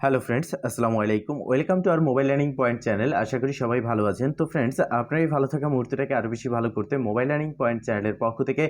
Hello friends, আসসালামু আলাইকুম। Welcome to our mobile learning point channel. আশা করি সবাই ভালো আছেন। তো ফ্রেন্ডস, আপনার এই ভালো থাকা মুহূর্তটাকে আরও বেশি ভালো করতে মোবাইল লার্নিং পয়েন্ট চ্যানেলের পক্ষ থেকে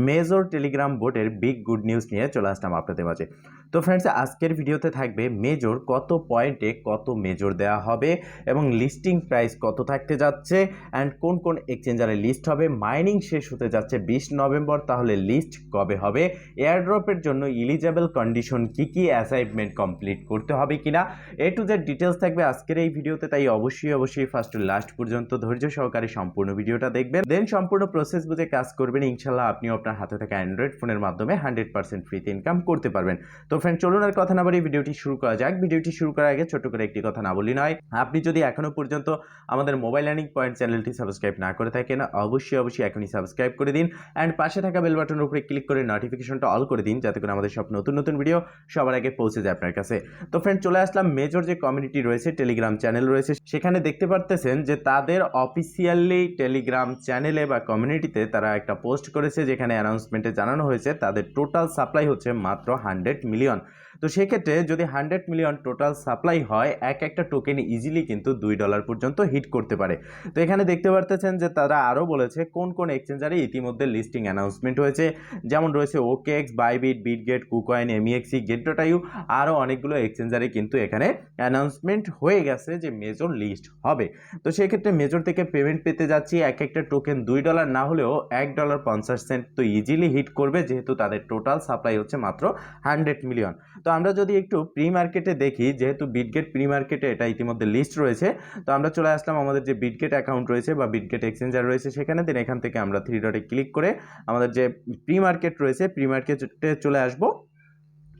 মেজর টেলিগ্রাম বোটের বিগ গুড নিউজ নিয়ে চলে আসলাম আপনাদের মাঝে। তো ফ্রেন্ডস, আজকের ভিডিওতে থাকবে মেজর কত পয়েন্টে কত মেজর দেওয়া হবে এবং লিস্টিং প্রাইস কত থাকতে যাচ্ছে অ্যান্ড কোন কোন এক্সচেঞ্জারে লিস্ট হবে। মাইনিং শেষ হতে যাচ্ছে 20 নভেম্বর, তাহলে লিস্ট কবে হবে, এয়ারড্রপের জন্য ইলিজেবল কন্ডিশন কি অ্যাসাইনমেন্ট কমপ্লিট করতে হবে কিনা, এ টু জেড ডিটেলস থাকবে আজকের এই ভিডিওতে। তাই অবশ্যই ফার্স্ট টু লাস্ট পর্যন্ত ধৈর্য সহকারে সম্পূর্ণ ভিডিওটা দেখবেন, দেন সম্পূর্ণ প্রসেস বুঝে কাজ করবেন। ইনশাল্লাহ আপনিও আপনার হাতে থাকা অ্যান্ড্রয়েড ফোনের মাধ্যমে 100% ফ্রিতে ইনকাম করতে পারবেন। তো ফ্রেন্ড, চলুন আর কথা না বাড়িয়ে ভিডিওটি শুরু করা যাক। ভিডিওটি শুরু করার আগে ছোট্ট করে একটি কথা না বলি নয়, আপনি যদি এখনো পর্যন্ত আমাদের মোবাইল লার্নিং পয়েন্ট চ্যানেলটি সাবস্ক্রাইব না করে থাকেন, অবশ্যই এখনই সাবস্ক্রাইব করে দিন অ্যান্ড পাশে থাকা বেল বাটনের উপরে ক্লিক করে নোটিফিকেশনটা অল করে দিন, যাতে করে আমাদের সব নতুন ভিডিও সবার আগে পৌঁছে যায় আপনার কাছে। তো ফ্রেন্ড, চলে আসলাম মেজর যে কমিউনিটি রয়েছে, টেলিগ্রাম চ্যানেল রয়েছে, সেখানে দেখতে পারতেছেন যে তাদের অফিসিয়ালি টেলিগ্রাম চ্যানেলে বা কমিউনিটিতে তারা একটা পোস্ট করেছে, যেখানে অ্যানাউন্সমেন্টে জানানো হয়েছে তাদের টোটাল সাপ্লাই হচ্ছে মাত্র 100 মিলিয়ন। তো সেক্ষেত্রে যদি 100 মিলিয়ন টোটাল সাপ্লাই হয়, একটা টোকেন ইজিলি কিন্তু $2 পর্যন্ত হিট করতে পারে। তো এখানে দেখতে পারতেছেন যে তারা আরও বলেছে কোন এক্সচেঞ্জারে ইতিমধ্যে লিস্টিং অ্যানাউন্সমেন্ট হয়েছে, যেমন রয়েছে ওকেএক্স, বাইবিট, বিটগেট, কুকয়েন, এমইএক্সি, গেট.ইউ, আরও অনেকগুলো এক্সচেঞ্জারে কিন্তু এখানে অ্যানাউন্সমেন্ট হয়ে গেছে যে মেজর লিস্ট হবে। তো সেক্ষেত্রে মেজর থেকে পেমেন্ট পেতে যাচ্ছি, একটা টোকেন $2 না হলেও $1.50 তো ইজিলি হিট করবে, যেহেতু তাদের টোটাল সাপ্লাই হচ্ছে মাত্র 100 মিলিয়ন। তো আমরা যদি একটু প্রি মার্কেটে দেখি, যেহেতু বিটগেট প্রি মার্কেটে এটা ইতিমধ্যে লিস্ট রয়েছে, তো আমরা চলে আসলাম আমাদের যে বিটগেট অ্যাকাউন্ট রয়েছে বা বিটগেট এক্সচেঞ্জার রয়েছে সেখানে। দেন এখান থেকে আমরা 3 ডটে ক্লিক করে আমাদের যে প্রি মার্কেট রয়েছে, প্রি মার্কেটে চলে আসব।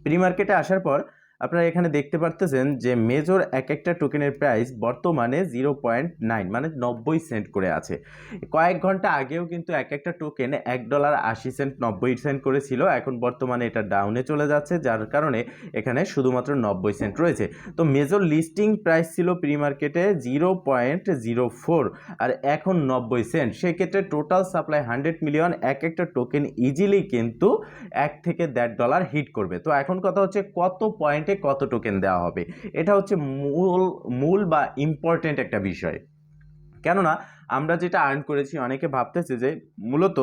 প্রি মার্কেটে আসার পর আপনারা এখানে দেখতে পারতেছেন যে মেজর একটা টোকেনের প্রাইস বর্তমানে 0.9 মানে 90 সেন্ট করে আছে। কয়েক ঘন্টা আগেও কিন্তু একটা টোকেন $1.80 90 সেন্ট করে ছিল, এখন বর্তমানে এটা ডাউনে চলে যাচ্ছে, যার কারণে এখানে শুধুমাত্র 90 সেন্ট রয়েছে। তো মেজর লিস্টিং প্রাইস ছিল প্রি মার্কেটে 0.04 আর এখন 90 সেন্ট। সেক্ষেত্রে টোটাল সাপ্লাই 100 মিলিয়ন, একটা টোকেন ইজিলি কিন্তু $1 থেকে $1.50 হিট করবে। তো এখন কথা হচ্ছে কত পয়েন্টে কত টোকেন দেওয়া হবে, এটা হচ্ছে মূল বা ইম্পর্টেন্ট একটা বিষয়। কেননা আমরা যেটা আর্ন করেছি, অনেকে ভাবতেছে যে মূলত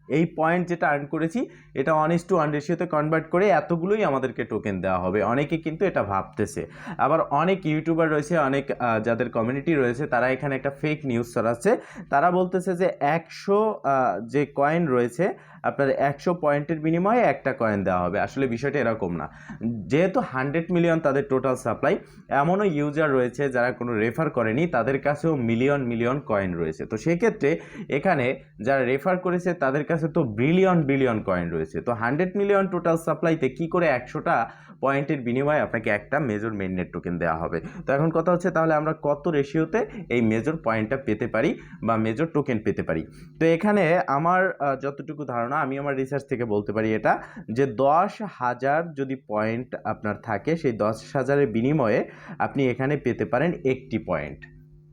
এই পয়েন্ট যেটা আর্ন করেছি এটা 1:1 রেশিওতে কনভার্ট করে এতগুলোই আমাদেরকে টোকেন দেওয়া হবে, অনেকে কিন্তু এটা ভাবতেছে। আবার অনেক ইউটিউবার রয়েছে, অনেক যাদের কমিউনিটি রয়েছে, তারা এখানে একটা ফেক নিউজ ছড়াচ্ছে। তারা বলতেছে যে 100 যে কয়েন রয়েছে, আপনার 100 পয়েন্টের বিনিময়ে একটা কয়েন দেওয়া হবে। আসলে বিষয়টা এরকম না। যেহেতু 100 মিলিয়ন তাদের টোটাল সাপ্লাই, এমনও ইউজার রয়েছে যারা কোনো রেফার করেনি, তাদের কাছেও মিলিয়ন কয়েন রয়েছে। তো সেক্ষেত্রে এখানে যারা রেফার করেছে তাদের কাছে তো বিলিয়ন কয়েন রয়েছে। তো 100 মিলিয়ন টোটাল সাপ্লাইতে কি করে 100টা পয়েন্টের বিনিময়ে আপনাকে একটা মেজর মেইননেট টোকেন দেওয়া হবে। তো এখন কথা হচ্ছে তাহলে আমরা কত রেশিওতে এই মেজর পয়েন্টটা পেতে পারি বা মেজর টোকেন পেতে পারি। তো এখানে আমার যতটুকু ধারণা, আমি আমার রিসার্চ থেকে বলতে পারি এটা, যে 10,000 যদি পয়েন্ট আপনার থাকে, সেই 10,000-এর বিনিময়ে আপনি এখানে পেতে পারেন 1টি পয়েন্ট।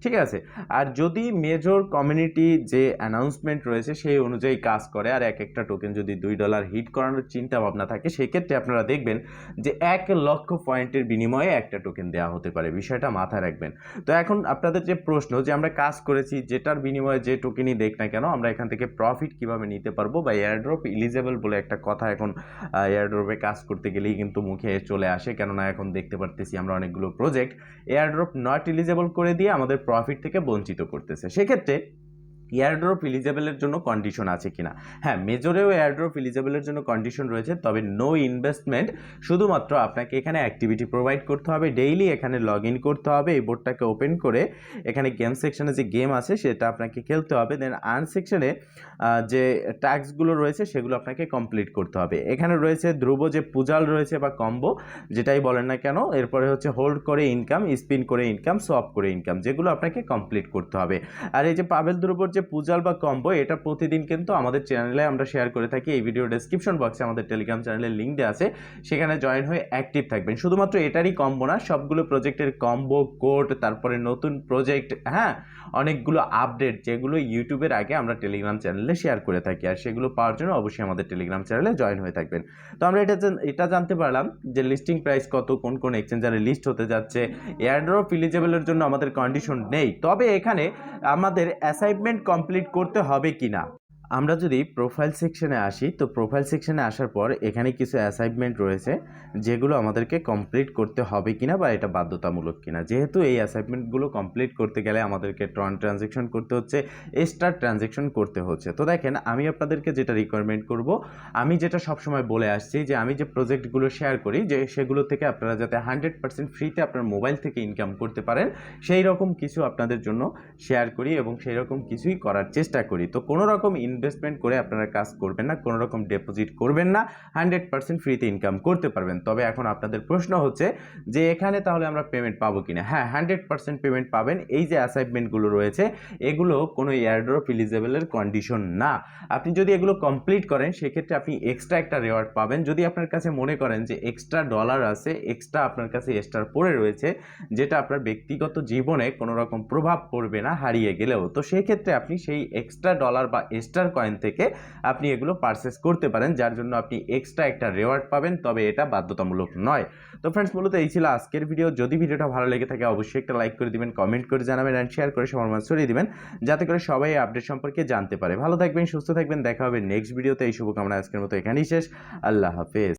ঠিক আছে। আর যদি মেজর কমিউনিটি যে অ্যানাউন্সমেন্ট রয়েছে সেই অনুযায়ী কাজ করে আর একটা টোকেন যদি $2 হিট করানোর চিন্তা ভাবনা থাকে, সেক্ষেত্রে আপনারা দেখবেন যে 1 লক্ষ পয়েন্টের বিনিময়ে একটা টোকেন দেওয়া হতে পারে। বিষয়টা মাথায় রাখবেন। তো এখন আপনাদের যে প্রশ্ন, যে আমরা কাজ করেছি যেটার বিনিময়ে যে টোকেনই দেখ না কেন, আমরা এখান থেকে প্রফিট কিভাবে নিতে পারবো বা এয়ারড্রপ ইলিজেবল বলে একটা কথা এখন এয়ারড্রপে কাজ করতে গেলেই কিন্তু মুখে চলে আসে। কেননা এখন দেখতে পারতেছি আমরা অনেকগুলো প্রজেক্ট এয়ারড্রপ নট ইলিজেবল করে দিয়ে আমাদের প্রফিট থেকে বঞ্চিত করতেছে। সেক্ষেত্রে এয়ারড্রপ ইলিজেবলের জন্য কন্ডিশন আছে কিনা? হ্যাঁ, মেজরেও এয়ারড্রপ ইলিজেবলের জন্য কন্ডিশন রয়েছে, তবে নো ইনভেস্টমেন্ট। শুধুমাত্র আপনাকে এখানে অ্যাক্টিভিটি প্রোভাইড করতে হবে, ডেইলি এখানে লগ ইন করতে হবে, এই বোর্ডটাকে ওপেন করে এখানে গেম সেকশনে যে গেম আছে সেটা আপনাকে খেলতে হবে। দেন আর্ন সেকশনে যে টাস্কগুলো রয়েছে সেগুলো আপনাকে কমপ্লিট করতে হবে। এখানে রয়েছে ধ্রুব যে পূজাল রয়েছে বা কম্বো, যেটাই বলেন না কেন, এরপরে হচ্ছে হোল্ড করে ইনকাম, স্পিন করে ইনকাম, সোয়াপ করে ইনকাম, যেগুলো আপনাকে কমপ্লিট করতে হবে। আর এই যে পাবেল ধ্রুবর যে যে পুজাল বা কম্বো এটা প্রতিদিন কিন্তু আমাদের চ্যানেলে আমরা শেয়ার করে থাকি। এই ভিডিও ডেসক্রিপশন বক্সে আমাদের টেলিগ্রাম চ্যানেলের লিঙ্ক দেওয়া আছে, সেখানে জয়েন হয়ে অ্যাক্টিভ থাকবেন। শুধুমাত্র এটারই কম্বো না, সবগুলো প্রজেক্টের কম্বো, কোড, তারপরে নতুন প্রজেক্ট, হ্যাঁ, অনেকগুলো আপডেট যেগুলো ইউটিউবের আগে আমরা টেলিগ্রাম চ্যানেলে শেয়ার করে থাকি। আর সেগুলো পাওয়ার জন্য অবশ্যই আমাদের টেলিগ্রাম চ্যানেলে জয়েন হয়ে থাকবেন। তো আমরা এটা জানতে পারলাম যে লিস্টিং প্রাইস কত, কোন কোন এক্সচেঞ্জারে লিস্ট হতে যাচ্ছে। এয়ারড্রপ এলিজিবলের জন্য আমাদের কন্ডিশন নেই, তবে এখানে আমাদের অ্যাসাইনমেন্ট কমপ্লিট করতে হবে কিনা। আমরা যদি প্রোফাইল সেকশনে আসি, তো প্রোফাইল সেকশনে আসার পর এখানে কিছু অ্যাসাইনমেন্ট রয়েছে যেগুলো আমাদেরকে কমপ্লিট করতে হবে কিনা বা এটা বাধ্যতামূলক কিনা। যেহেতু এই অ্যাসাইনমেন্টগুলো কমপ্লিট করতে গেলে আমাদেরকে ট্রানজ্যাকশন করতে হচ্ছে, এক্সট্রা ট্রানজ্যাকশন করতে হচ্ছে। তো দেখেন, আমি আপনাদেরকে যেটা রিকোয়ারমেন্ট করব, আমি যেটা সবসময় বলে আসছি যে আমি যে প্রজেক্টগুলো শেয়ার করি যে সেগুলো থেকে আপনারা যাতে 100% ফ্রিতে আপনার মোবাইল থেকে ইনকাম করতে পারেন, সেই রকম কিছু আপনাদের জন্য শেয়ার করি এবং সেই রকম কিছুই করার চেষ্টা করি। তো কোনো রকম ইনভেস্টমেন্ট করে আপনারা কাজ করবেন না, কোনো রকম ডিপোজিট করবেন না, 100% ফ্রিতে ইনকাম করতে পারবেন। তবে এখন আপনাদের প্রশ্ন হচ্ছে যে এখানে তাহলে আমরা পেমেন্ট পাবো কিনা। হ্যাঁ, 100% পেমেন্ট পাবেন। এই যে অ্যাসাইনমেন্টগুলো রয়েছে এগুলো কোনো এয়ারড্রপ এলিজিবলের কন্ডিশন না। আপনি যদি এগুলো কমপ্লিট করেন সেক্ষেত্রে আপনি এক্সট্রা একটা রিওয়ার্ড পাবেন। যদি আপনার কাছে মনে করেন যে এক্সট্রা ডলার আছে, এক্সট্রা আপনার কাছে এক্সট্রা পড়ে রয়েছে, যেটা আপনার ব্যক্তিগত জীবনে কোনো রকম প্রভাব পড়বে না হারিয়ে গেলেও, তো সেই ক্ষেত্রে আপনি সেই এক্সট্রা ডলার বা এক্সট্রা কয়েন থেকে আপনি এগুলো পারচেস করতে পারেন, যার জন্য আপনি এক্সট্রা একটা রিওয়ার্ড পাবেন, তবে এটা বাধ্যতামূলক নয়। তো ফ্রেন্ডস, মূলত এই ছিল আজকের ভিডিও। যদি ভিডিওটা ভালো লেগে থাকে অবশ্যই একটা লাইক করে দিবেন, কমেন্ট করে জানাবেন অ্যান্ড শেয়ার করে সবার মাঝে ছড়িয়ে দিবেন, যাতে করে সবাই এই আপডেট সম্পর্কে জানতে পারে। ভালো থাকবেন, সুস্থ থাকবেন, দেখা হবে নেক্সট ভিডিওতে। এই শুভকামনা আজকের মতো এখানেই শেষ। আল্লাহ হাফেজ।